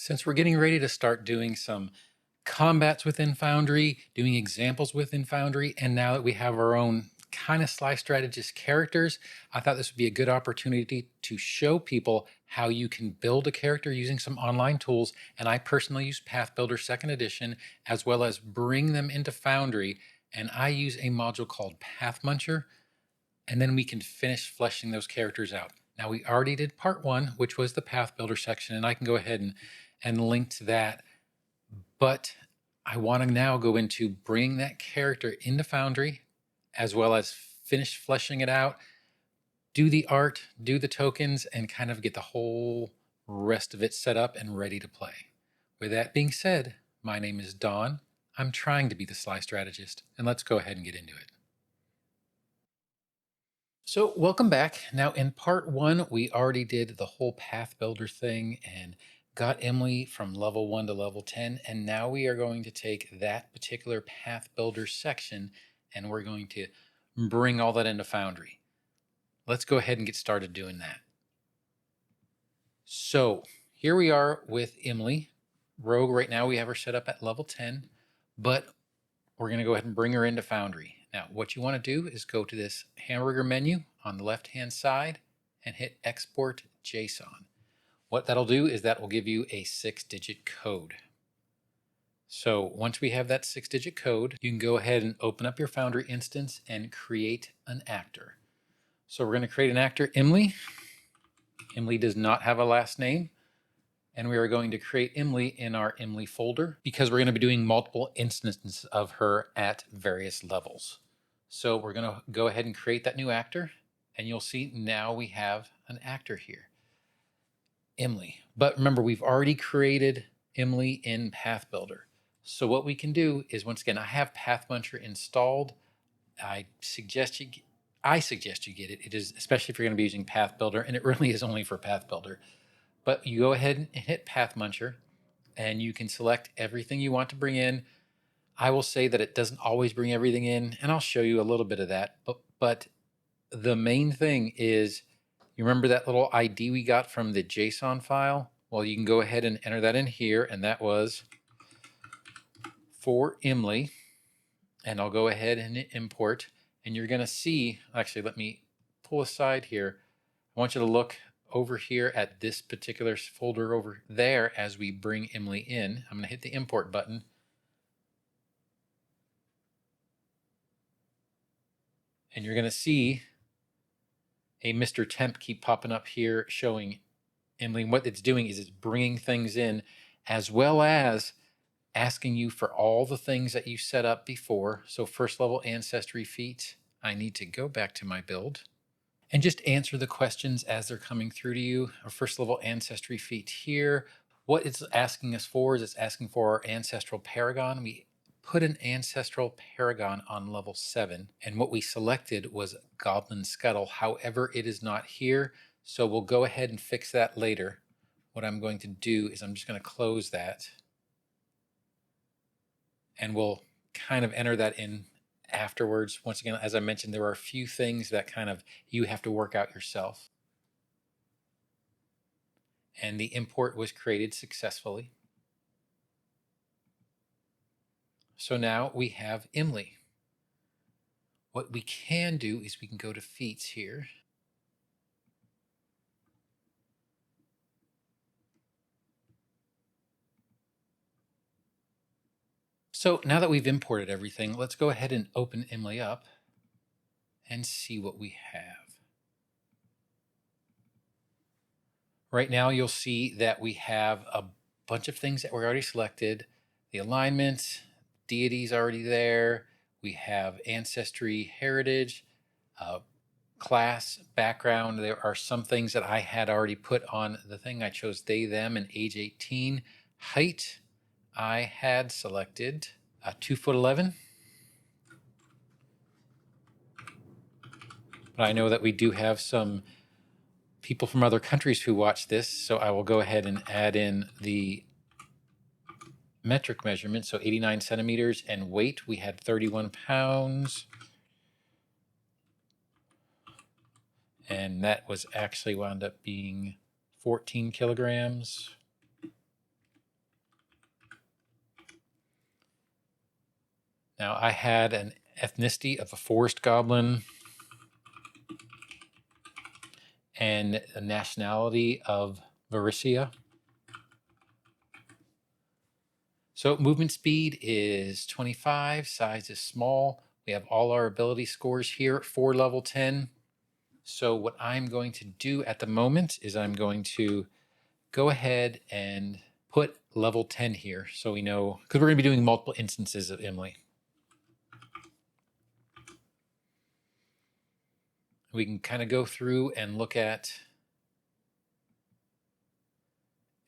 Since we're getting ready to start doing some combats within Foundry, doing examples within Foundry, and now that we have our own kind of SlyStrategist characters, I thought this would be a good opportunity to show people how you can build a character using some online tools. And I personally use Pathbuilder Second Edition, as well as bring them into Foundry. And I use a module called Pathmuncher, and then we can finish fleshing those characters out. Now, we already did part one, which was the Path Builder section, and I can go ahead and link to that. But I want to now go into bringing that character into Foundry, as well as finish fleshing it out, do the art, do the tokens, and kind of get the whole rest of it set up and ready to play. With that being said, my name is Don. I'm trying to be the SlyStrategist, and let's go ahead and get into it. So welcome back. Now in part one, we already did the whole path builder thing and got Imle from level 1 to level 10. And now we are going to take that particular path builder section and we're going to bring all that into Foundry. Let's go ahead and get started doing that. So here we are with Imle. Rogue, right now we have her set up at level 10, but we're going to go ahead and bring her into Foundry. Now, what you want to do is go to this hamburger menu on the left-hand side and hit Export JSON. What that'll do is that will give you a 6-digit code. So once we have that 6-digit code, you can go ahead and open up your Foundry instance and create an actor. So we're going to create an actor, Imle. Imle does not have a last name. And we are going to create Imle in our Imle folder because we're going to be doing multiple instances of her at various levels. So we're going to go ahead and create that new actor, and you'll see now we have an actor here, Imle. But remember, we've already created Imle in Pathbuilder. So what we can do is, once again, I have Pathmuncher installed. I suggest you get it. It is, especially if you're going to be using Pathbuilder, and it really is only for Pathbuilder. But you go ahead and hit Pathmuncher, and you can select everything you want to bring in. I will say that it doesn't always bring everything in, and I'll show you a little bit of that. But the main thing is, you remember that little ID we got from the JSON file? Well, you can go ahead and enter that in here, and that was for Imle. And I'll go ahead and import, and you're going to see, actually, let me pull aside here. I want you to look over here at this particular folder over there as we bring Imle in. I'm going to hit the import button. And you're going to see a Mr. Temp keep popping up here showing Imle. And what it's doing is it's bringing things in, as well as asking you for all the things that you set up before. So first level ancestry feat, I need to go back to my build and just answer the questions as they're coming through to you. Our first level ancestry feat here. What it's asking us for is it's asking for our ancestral paragon. We put an ancestral paragon on level 7, and what we selected was Goblin Scuttle. However, it is not here, so we'll go ahead and fix that later. What I'm going to do is I'm just going to close that, and we'll kind of enter that in afterwards. Once again, as I mentioned, there are a few things that kind of you have to work out yourself. And the import was created successfully. So now we have Imle. What we can do is we can go to feats here. So now that we've imported everything, let's go ahead and open Imle up and see what we have. Right now, you'll see that we have a bunch of things that were already selected. The alignment, deities already there. We have ancestry, heritage, class, background. There are some things that I had already put on the thing. I chose they, them, and age 18. Height, I had selected 2'11". But I know that we do have some people from other countries who watch this, so I will go ahead and add in the metric measurement. So 89 centimeters, and weight, we had 31 pounds. And that was actually wound up being 14 kilograms. Now I had an ethnicity of a forest goblin and a nationality of Varicia. So movement speed is 25, size is small. We have all our ability scores here for level 10. So what I'm going to do at the moment is I'm going to go ahead and put level 10 here so we know, because we're going to be doing multiple instances of Imle. We can kind of go through and look at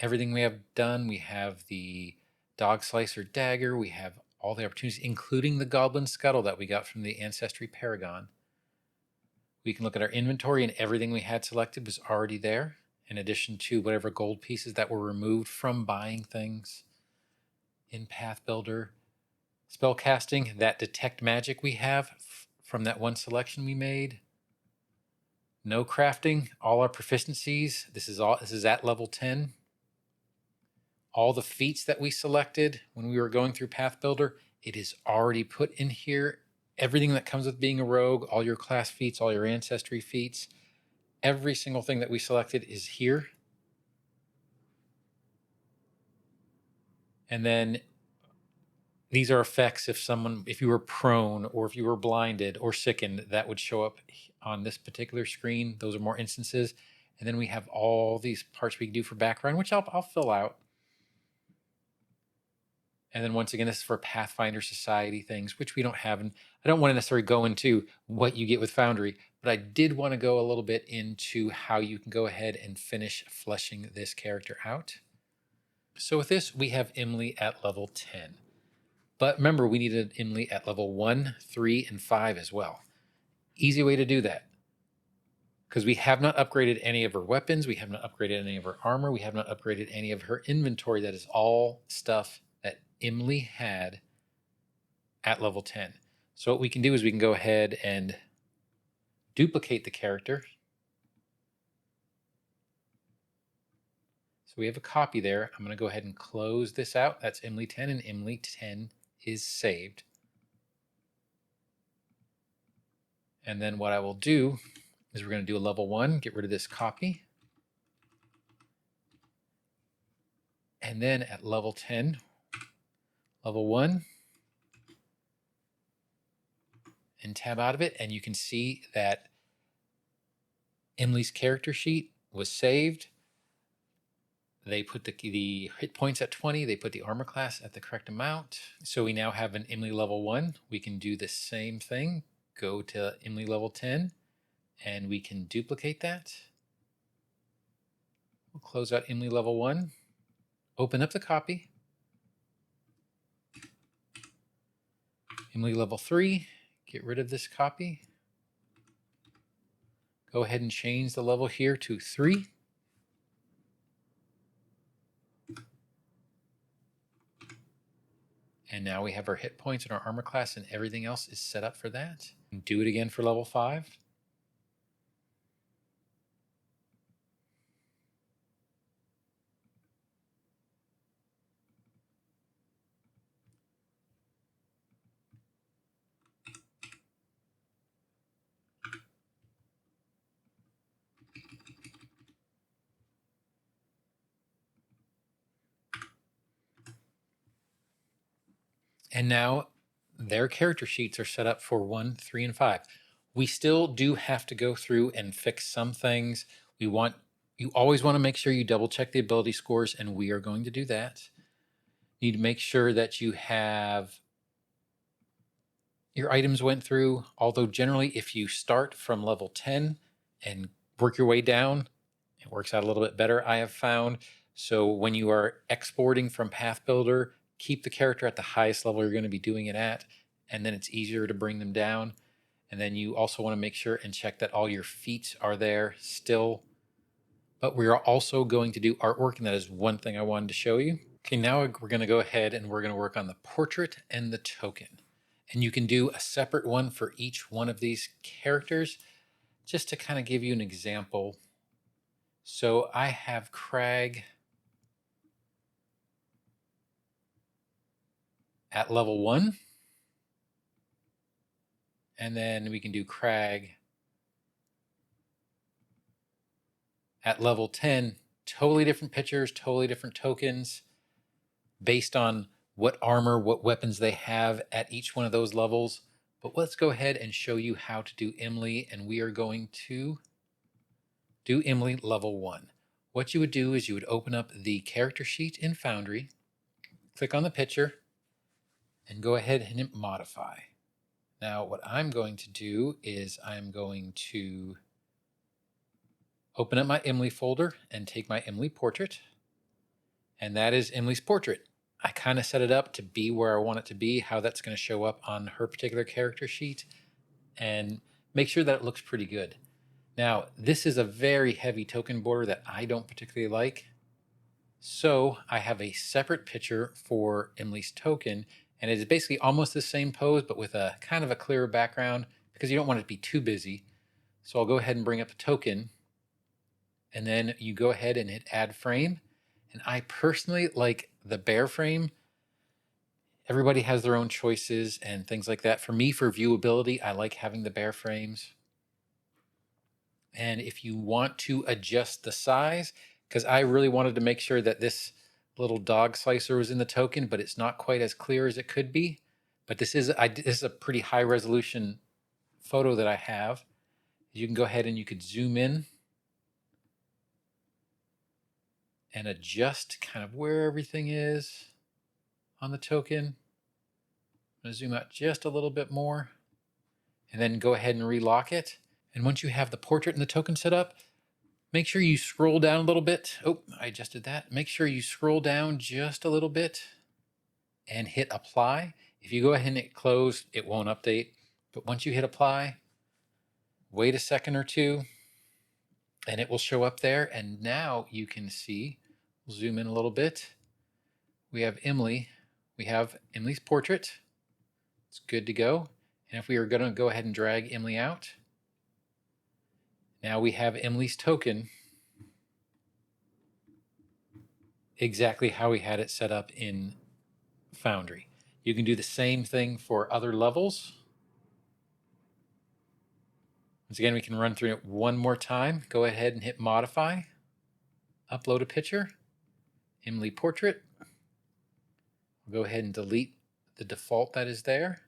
everything we have done. We have the dog slicer dagger. We have all the opportunities, including the goblin scuttle that we got from the Ancestry Paragon. We can look at our inventory, and everything we had selected was already there, in addition to whatever gold pieces that were removed from buying things in Pathbuilder. Spell casting, that detect magic we have from that one selection we made. No crafting, all our proficiencies. This is at level 10. All the feats that we selected when we were going through Pathbuilder, it is already put in here. Everything that comes with being a rogue, all your class feats, all your ancestry feats, every single thing that we selected is here. And then these are effects if you were prone or if you were blinded or sickened, that would show up on this particular screen. Those are more instances. And then we have all these parts we can do for background, which I'll fill out. And then once again, this is for Pathfinder Society things, which we don't have. And I don't want to necessarily go into what you get with Foundry, but I did want to go a little bit into how you can go ahead and finish fleshing this character out. So with this, we have Imle at level 10. But remember, we needed Imle at level 1, 3, and 5 as well. Easy way to do that. Because we have not upgraded any of her weapons, we have not upgraded any of her armor, we have not upgraded any of her inventory. That is all stuff that Imle had at level 10. So what we can do is we can go ahead and duplicate the character. So we have a copy there. I'm going to go ahead and close this out. That's Imle 10, and Imle 10 is saved. And then what I will do is we're going to do a level 1, get rid of this copy. And then at level 10, level 1, and tab out of it, and you can see that Imle's character sheet was saved. They put the hit points at 20. They put the armor class at the correct amount. So we now have an Imle level 1. We can do the same thing. Go to Imle level 10, and we can duplicate that. We'll close out Imle level 1. Open up the copy. Imle level 3. Get rid of this copy. Go ahead and change the level here to 3. And now we have our hit points and our armor class, and everything else is set up for that. Do it again for level 5. And now their character sheets are set up for 1, 3, and 5. We still do have to go through and fix some things. You always want to make sure you double check the ability scores, and we are going to do that. You need to make sure that you have your items went through, although generally if you start from level 10 and work your way down, it works out a little bit better, I have found. So when you are exporting from Pathbuilder, keep the character at the highest level you're going to be doing it at, and then it's easier to bring them down. And then you also want to make sure and check that all your feats are there still. But we are also going to do artwork, and that is one thing I wanted to show you. Okay, now we're going to go ahead and we're going to work on the portrait and the token. And you can do a separate one for each one of these characters, just to kind of give you an example. So I have Crag at level 1. And then we can do Crag at level 10. Totally different pictures, totally different tokens based on what armor, what weapons they have at each one of those levels. But let's go ahead and show you how to do Imle, and we are going to do Imle level 1. What you would do is you would open up the character sheet in Foundry, click on the picture, and go ahead and hit modify. Now what I'm going to do is I'm going to open up my Imle folder and take my Imle portrait, and that is Imle's portrait. I kind of set it up to be where I want it to be, how that's going to show up on her particular character sheet, and make sure that it looks pretty good. Now, this is a very heavy token border that I don't particularly like. So I have a separate picture for Imle's token, and it is basically almost the same pose, but with a kind of a clearer background because you don't want it to be too busy. So I'll go ahead and bring up the token, and then you go ahead and hit add frame. And I personally like the bare frame. Everybody has their own choices and things like that. For me, for viewability, I like having the bare frames. And if you want to adjust the size, because I really wanted to make sure that this little dog slicer was in the token, but it's not quite as clear as it could be. But this is a pretty high resolution photo that I have. You can go ahead and you could zoom in and adjust kind of where everything is on the token. I'm going to zoom out just a little bit more and then go ahead and relock it. And once you have the portrait and the token set up, make sure you scroll down a little bit. Oh, I adjusted that. Make sure you scroll down just a little bit and hit apply. If you go ahead and hit close, it won't update. But once you hit apply, wait a second or two, and it will show up there. And now you can see, we'll zoom in a little bit. We have Imle. We have Imle's portrait. It's good to go. And if we are going to go ahead and drag Imle out, now we have Imle's token exactly how we had it set up in Foundry. You can do the same thing for other levels. Once again, we can run through it one more time. Go ahead and hit modify, upload a picture, Imle portrait. We'll go ahead and delete the default that is there.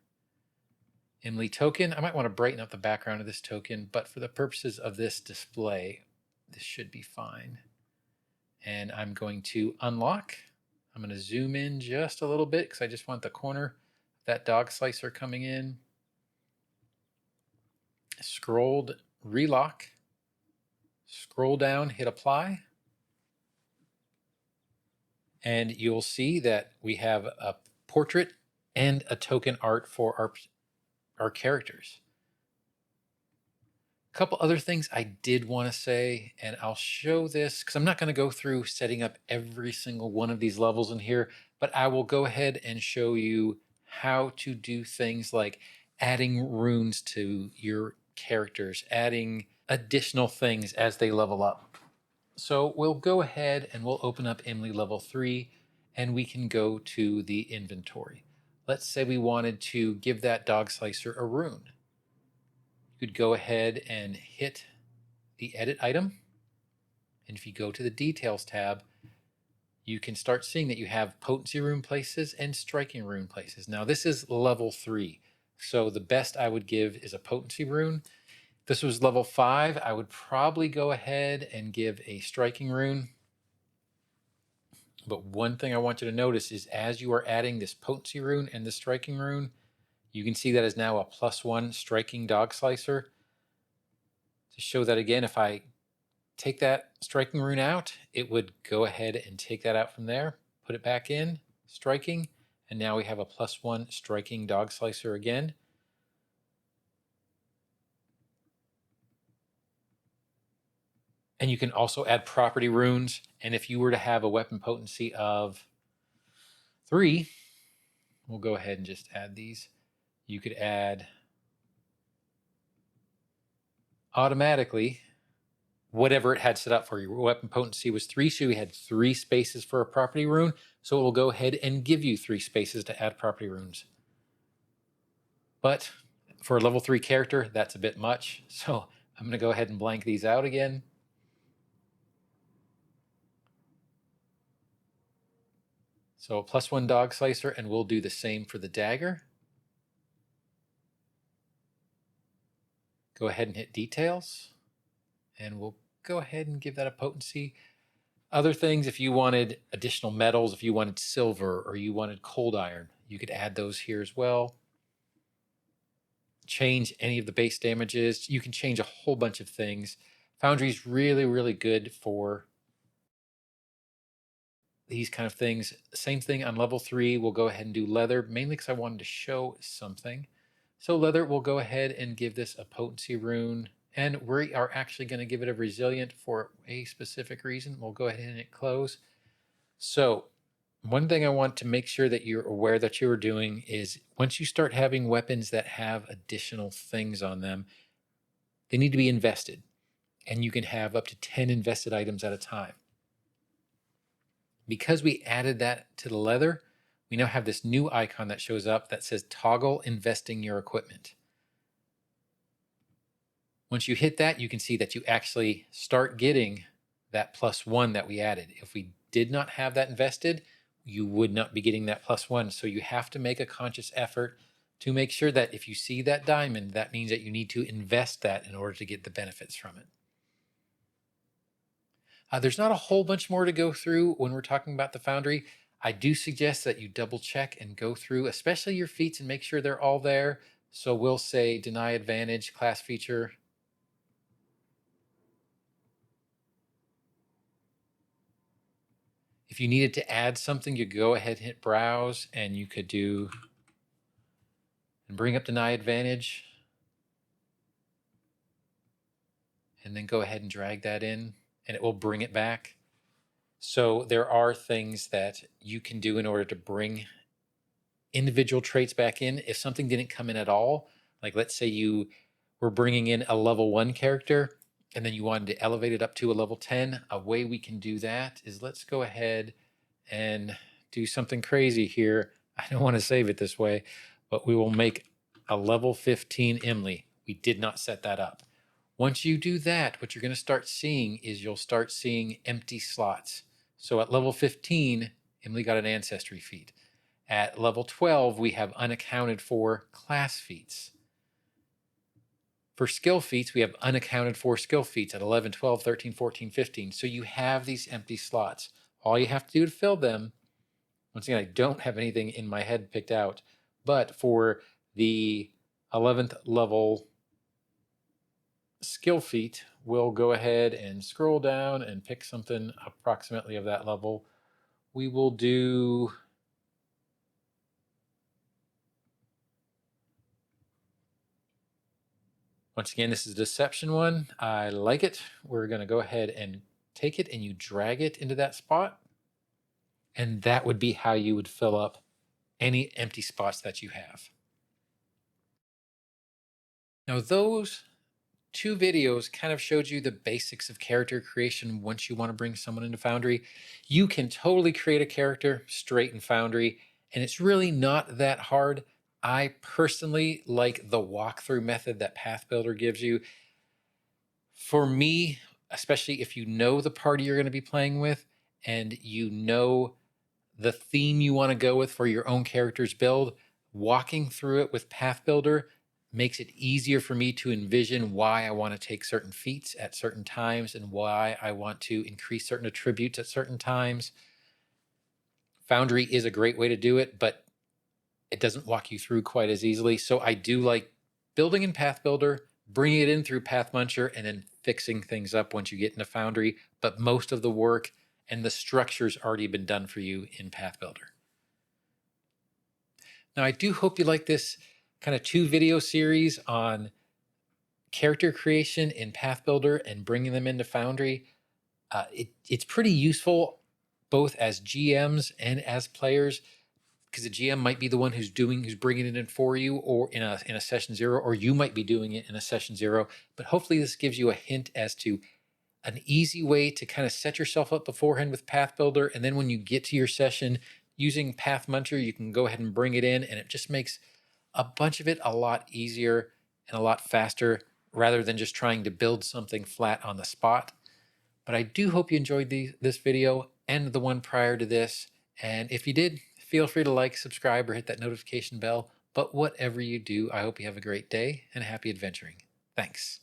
Imle token. I might want to brighten up the background of this token, but for the purposes of this display, this should be fine. And I'm going to unlock. I'm going to zoom in just a little bit because I just want the corner of that dog slicer coming in. Scrolled, relock, scroll down, hit apply. And you'll see that we have a portrait and a token art for our characters. A couple other things I did want to say, and I'll show this because I'm not going to go through setting up every single one of these levels in here, but I will go ahead and show you how to do things like adding runes to your characters, adding additional things as they level up. So we'll go ahead and we'll open up Imle level 3 and we can go to the inventory. Let's say we wanted to give that dog slicer a rune. You could go ahead and hit the edit item. And if you go to the details tab, you can start seeing that you have potency rune places and striking rune places. Now this is level 3. So the best I would give is a potency rune. If this was level 5, I would probably go ahead and give a striking rune. But one thing I want you to notice is as you are adding this potency rune and the striking rune, you can see that is now a +1 striking dog slicer. To show that again, if I take that striking rune out, it would go ahead and take that out from there, put it back in, striking, and now we have a +1 striking dog slicer again. And you can also add property runes. And if you were to have a weapon potency of 3, we'll go ahead and just add these. You could add automatically whatever it had set up for you. Weapon potency was 3, so you had 3 spaces for a property rune. So it will go ahead and give you 3 spaces to add property runes. But For a level 3 character, that's a bit much. So I'm going to go ahead and blank these out again. So a +1 dog slicer, and we'll do the same for the dagger. Go ahead and hit details, and we'll go ahead and give that a potency. Other things, if you wanted additional metals, if you wanted silver or you wanted cold iron, you could add those here as well. Change any of the base damages. You can change a whole bunch of things. Foundry is really, really good for these kind of things. Same thing on level 3. We'll go ahead and do leather, mainly because I wanted to show something. So leather, we'll go ahead and give this a potency rune. And we are actually going to give it a resilient for a specific reason. We'll go ahead and hit close. So one thing I want to make sure that you're aware that you are doing is once you start having weapons that have additional things on them, they need to be invested. And you can have up to 10 invested items at a time. Because we added that to the leather, we now have this new icon that shows up that says toggle investing your equipment. Once you hit that, you can see that you actually start getting that +1 that we added. If we did not have that invested, you would not be getting that +1. So you have to make a conscious effort to make sure that if you see that diamond, that means that you need to invest that in order to get the benefits from it. There's not a whole bunch more to go through when we're talking about the Foundry. I do suggest that you double check and go through, especially your feats, and make sure they're all there. So we'll say deny advantage, class feature. If you needed to add something, you go ahead and hit browse, and you could do and bring up deny advantage. And then go ahead and drag that in, and it will bring it back. So there are things that you can do in order to bring individual traits back in. If something didn't come in at all, like let's say you were bringing in a level 1 character and then you wanted to elevate it up to a level 10, a way we can do that is let's go ahead and do something crazy here. I don't want to save it this way, but we will make a level 15 Imle. We did not set that up. Once you do that, what you're going to start seeing is you'll start seeing empty slots. So at level 15, Imle got an ancestry feat. At level 12, we have unaccounted for class feats. For skill feats, we have unaccounted for skill feats at 11, 12, 13, 14, 15. So you have these empty slots. All you have to do to fill them, once again, I don't have anything in my head picked out, but for the 11th level skill feat, we'll go ahead and scroll down and pick something approximately of that level. We will do once again, this is a deception one. I like it. We're going to go ahead and take it and you drag it into that spot. And that would be how you would fill up any empty spots that you have. Now, those 2 videos kind of showed you the basics of character creation once you want to bring someone into Foundry. You can totally create a character straight in Foundry, and it's really not that hard. I personally like the walkthrough method that Pathbuilder gives you. For me, especially if you know the party you're going to be playing with and you know the theme you want to go with for your own character's build, walking through it with Pathbuilder makes it easier for me to envision why I want to take certain feats at certain times and why I want to increase certain attributes at certain times. Foundry is a great way to do it, but it doesn't walk you through quite as easily. So I do like building in Pathbuilder, bringing it in through Pathmuncher, and then fixing things up once you get into Foundry. But most of the work and the structure's already been done for you in Pathbuilder. Now, I do hope you like this kind of 2 video series on character creation in Pathbuilder and bringing them into Foundry. It's pretty useful both as GMs and as players, because the GM might be the one who's bringing it in for you, or in a session 0, or you might be doing it in a session 0. But hopefully this gives you a hint as to an easy way to kind of set yourself up beforehand with Pathbuilder, and then when you get to your session using Pathmuncher, you can go ahead and bring it in, and it just makes a bunch of it a lot easier and a lot faster rather than just trying to build something flat on the spot. But I do hope you enjoyed this video and the one prior to this. And if you did, feel free to like, subscribe, or hit that notification bell. But whatever you do, I hope you have a great day and happy adventuring. Thanks.